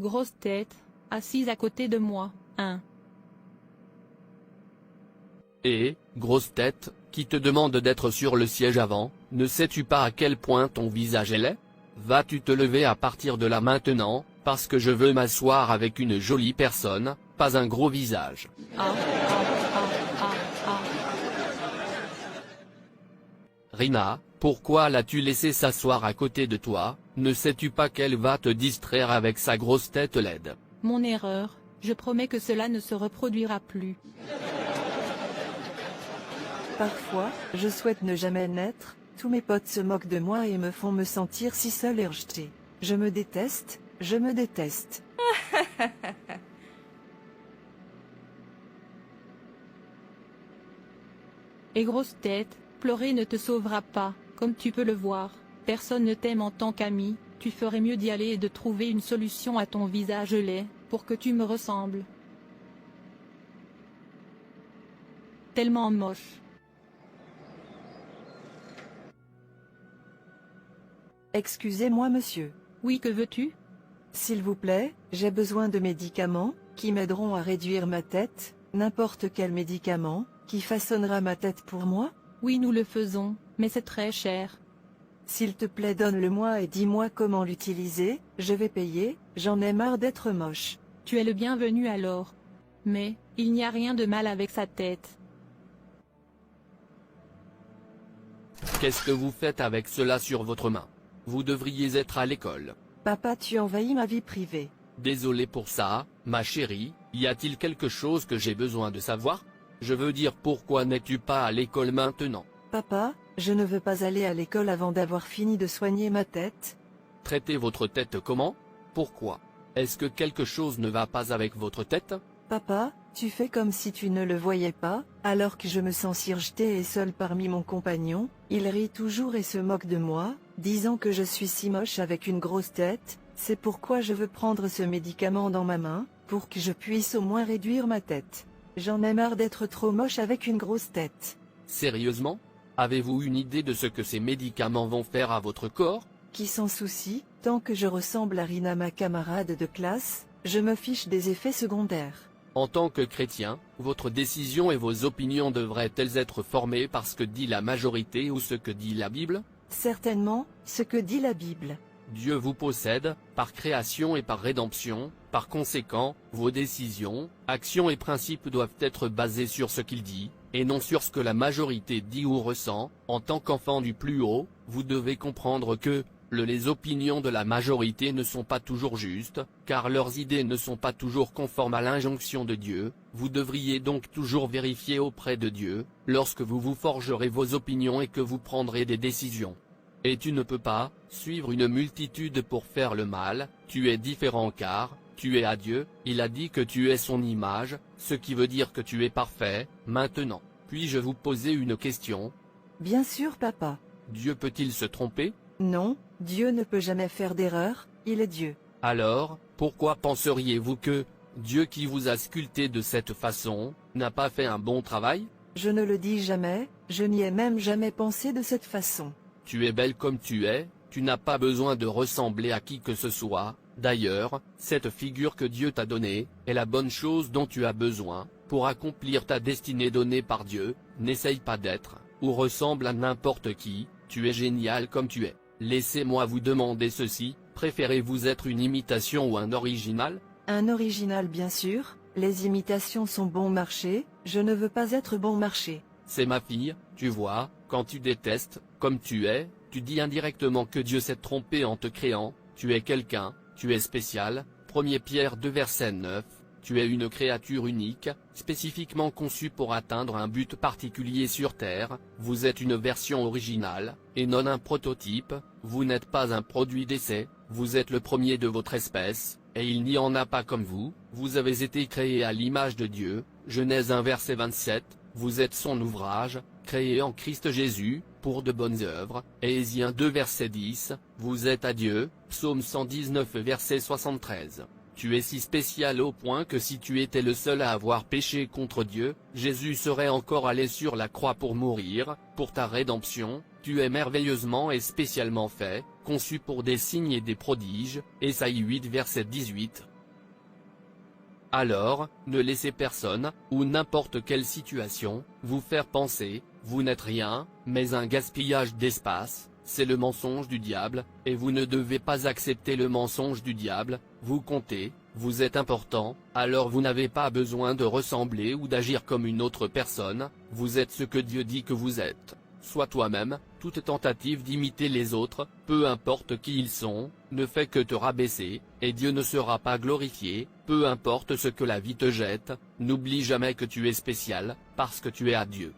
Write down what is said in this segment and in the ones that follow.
grosse tête, assise à côté de moi, hein. Et, grosse tête, qui te demande d'être sur le siège avant, ne sais-tu pas à quel point ton visage est laid? Vas-tu te lever à partir de là maintenant, parce que je veux m'asseoir avec une jolie personne, pas un gros visage. Ah, ah, ah, ah, ah. Rina, pourquoi l'as-tu laissé s'asseoir à côté de toi? Ne sais-tu pas qu'elle va te distraire avec sa grosse tête laide? Mon erreur, je promets que cela ne se reproduira plus. Parfois, je souhaite ne jamais naître, tous mes potes se moquent de moi et me font me sentir si seule et rejetée. Je me déteste, je me déteste. Et grosse tête, pleurer ne te sauvera pas, comme tu peux le voir. Personne ne t'aime en tant qu'ami, tu ferais mieux d'y aller et de trouver une solution à ton visage laid, pour que tu me ressembles. Tellement moche. Excusez-moi monsieur. Oui, que veux-tu? S'il vous plaît, j'ai besoin de médicaments, qui m'aideront à réduire ma tête, n'importe quel médicament, qui façonnera ma tête pour moi? Oui, nous le faisons, mais c'est très cher. S'il te plaît donne-le-moi et dis-moi comment l'utiliser, je vais payer, j'en ai marre d'être moche. Tu es le bienvenu alors. Mais, il n'y a rien de mal avec sa tête. Qu'est-ce que vous faites avec cela sur votre main? Vous devriez être à l'école. Papa, tu envahis ma vie privée. Désolé pour ça, ma chérie, y a-t-il quelque chose que j'ai besoin de savoir? Je veux dire, pourquoi n'es-tu pas à l'école maintenant? Papa, je ne veux pas aller à l'école avant d'avoir fini de soigner ma tête. Traitez votre tête comment? Pourquoi? Est-ce que quelque chose ne va pas avec votre tête? Papa, tu fais comme si tu ne le voyais pas, alors que je me sens si rejetée et seule parmi mon compagnon. Il rit toujours et se moque de moi, disant que je suis si moche avec une grosse tête. C'est pourquoi je veux prendre ce médicament dans ma main, pour que je puisse au moins réduire ma tête. J'en ai marre d'être trop moche avec une grosse tête. Sérieusement? Avez-vous une idée de ce que ces médicaments vont faire à votre corps? Qui s'en soucie, tant que je ressemble à Rina, ma camarade de classe, je me fiche des effets secondaires. En tant que chrétien, votre décision et vos opinions devraient-elles être formées par ce que dit la majorité ou ce que dit la Bible? Certainement, ce que dit la Bible. Dieu vous possède, par création et par rédemption, par conséquent, vos décisions, actions et principes doivent être basés sur ce qu'il dit, et non sur ce que la majorité dit ou ressent. En tant qu'enfant du plus haut, vous devez comprendre que, les opinions de la majorité ne sont pas toujours justes, car leurs idées ne sont pas toujours conformes à l'injonction de Dieu. Vous devriez donc toujours vérifier auprès de Dieu, lorsque vous vous forgerez vos opinions et que vous prendrez des décisions. Et tu ne peux pas suivre une multitude pour faire le mal. Tu es différent car tu es à Dieu, il a dit que tu es son image, ce qui veut dire que tu es parfait. Maintenant, puis-je vous poser une question? Bien sûr, papa. Dieu peut-il se tromper? Non, Dieu ne peut jamais faire d'erreur, il est Dieu. Alors, pourquoi penseriez-vous que Dieu qui vous a sculpté de cette façon, n'a pas fait un bon travail? Je ne le dis jamais, je n'y ai même jamais pensé de cette façon. Tu es belle comme tu es, tu n'as pas besoin de ressembler à qui que ce soit. D'ailleurs, cette figure que Dieu t'a donnée, est la bonne chose dont tu as besoin, pour accomplir ta destinée donnée par Dieu. N'essaye pas d'être, ou ressemble à n'importe qui, tu es génial comme tu es. Laissez-moi vous demander ceci, préférez-vous être une imitation ou un original? Un original bien sûr, les imitations sont bon marché, je ne veux pas être bon marché. C'est ma fille, tu vois, quand tu détestes, comme tu es, tu dis indirectement que Dieu s'est trompé en te créant. Tu es quelqu'un, tu es spécial. 1 Pierre 2 verset 9, tu es une créature unique, spécifiquement conçue pour atteindre un but particulier sur Terre. Vous êtes une version originale, et non un prototype. Vous n'êtes pas un produit d'essai, vous êtes le premier de votre espèce, et il n'y en a pas comme vous. Vous avez été créé à l'image de Dieu. Genèse 1 verset 27, vous êtes son ouvrage, créé en Christ Jésus, pour de bonnes œuvres. Éphésiens 2 verset 10, vous êtes à Dieu. Psaume 119 verset 73. Tu es si spécial au point que si tu étais le seul à avoir péché contre Dieu, Jésus serait encore allé sur la croix pour mourir, pour ta rédemption. Tu es merveilleusement et spécialement fait, conçu pour des signes et des prodiges, Ésaïe 8 verset 18. Alors, ne laissez personne, ou n'importe quelle situation, vous faire penser, vous n'êtes rien, mais un gaspillage d'espace, c'est le mensonge du diable, et vous ne devez pas accepter le mensonge du diable, vous comptez, vous êtes important, alors vous n'avez pas besoin de ressembler ou d'agir comme une autre personne, vous êtes ce que Dieu dit que vous êtes. Sois toi-même, toute tentative d'imiter les autres, peu importe qui ils sont, ne fait que te rabaisser, et Dieu ne sera pas glorifié, peu importe ce que la vie te jette, n'oublie jamais que tu es spécial, parce que tu es à Dieu.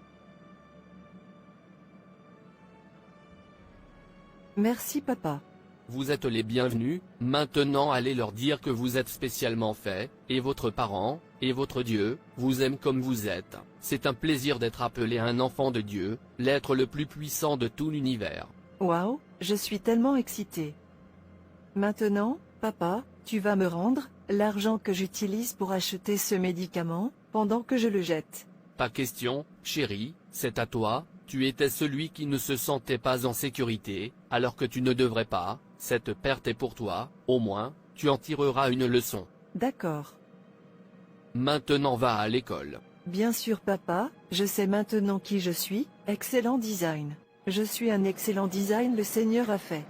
Merci papa. Vous êtes les bienvenus, maintenant allez leur dire que vous êtes spécialement fait, et votre parent, et votre Dieu, vous aime comme vous êtes. C'est un plaisir d'être appelé un enfant de Dieu, l'être le plus puissant de tout l'univers. Waouh, je suis tellement excitée. Maintenant, papa, tu vas me rendre l'argent que j'utilise pour acheter ce médicament, pendant que je le jette. Pas question, chérie, c'est à toi, tu étais celui qui ne se sentait pas en sécurité, alors que tu ne devrais pas, cette perte est pour toi, au moins, tu en tireras une leçon. D'accord. Maintenant va à l'école. Bien sûr papa, je sais maintenant qui je suis, excellent design. Je suis un excellent design, le Seigneur a fait.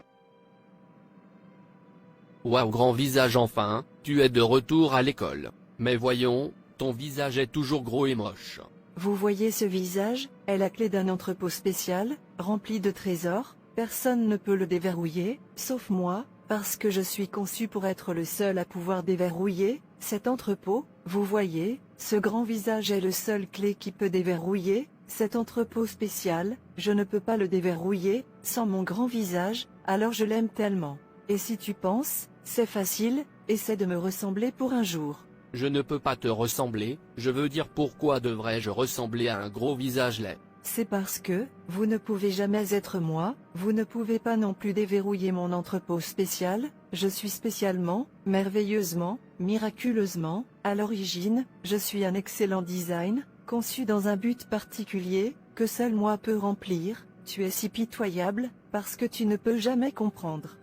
Waouh, grand visage, enfin, tu es de retour à l'école. Mais voyons, ton visage est toujours gros et moche. Vous voyez ce visage, est la clé d'un entrepôt spécial, rempli de trésors, personne ne peut le déverrouiller, sauf moi, parce que je suis conçu pour être le seul à pouvoir déverrouiller cet entrepôt. Vous voyez, ce grand visage est le seul clé qui peut déverrouiller cet entrepôt spécial, je ne peux pas le déverrouiller sans mon grand visage, alors je l'aime tellement. Et si tu penses, c'est facile, essaie de me ressembler pour un jour. Je ne peux pas te ressembler, je veux dire pourquoi devrais-je ressembler à un gros visage laid? C'est parce que, vous ne pouvez jamais être moi, vous ne pouvez pas non plus déverrouiller mon entrepôt spécial, je suis spécialement, merveilleusement, miraculeusement, à l'origine, je suis un excellent design, conçu dans un but particulier, que seul moi peux remplir, tu es si pitoyable, parce que tu ne peux jamais comprendre.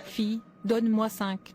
Fille, donne-moi 5.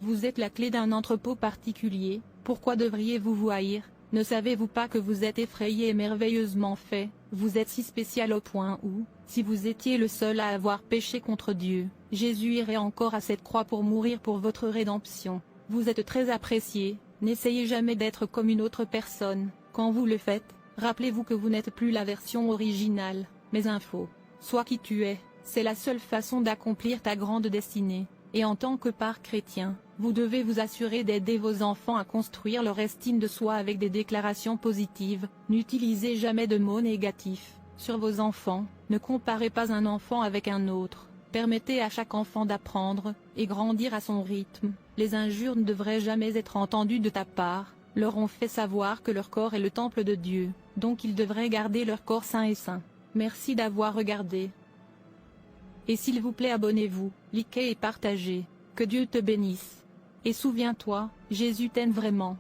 Vous êtes la clé d'un entrepôt particulier, pourquoi devriez-vous vous haïr? Ne savez-vous pas que vous êtes effrayé et merveilleusement fait? Vous êtes si spécial au point où, si vous étiez le seul à avoir péché contre Dieu, Jésus irait encore à cette croix pour mourir pour votre rédemption. Vous êtes très apprécié, n'essayez jamais d'être comme une autre personne. Quand vous le faites, rappelez-vous que vous n'êtes plus la version originale, mais un faux. Sois qui tu es, c'est la seule façon d'accomplir ta grande destinée. Et en tant que père chrétien, vous devez vous assurer d'aider vos enfants à construire leur estime de soi avec des déclarations positives. N'utilisez jamais de mots négatifs sur vos enfants, ne comparez pas un enfant avec un autre. Permettez à chaque enfant d'apprendre et grandir à son rythme. Les injures ne devraient jamais être entendues de ta part. Leur ont fait savoir que leur corps est le temple de Dieu, donc ils devraient garder leur corps sain et saint. Merci d'avoir regardé. Et s'il vous plaît, abonnez-vous, likez et partagez. Que Dieu te bénisse. Et souviens-toi, Jésus t'aime vraiment.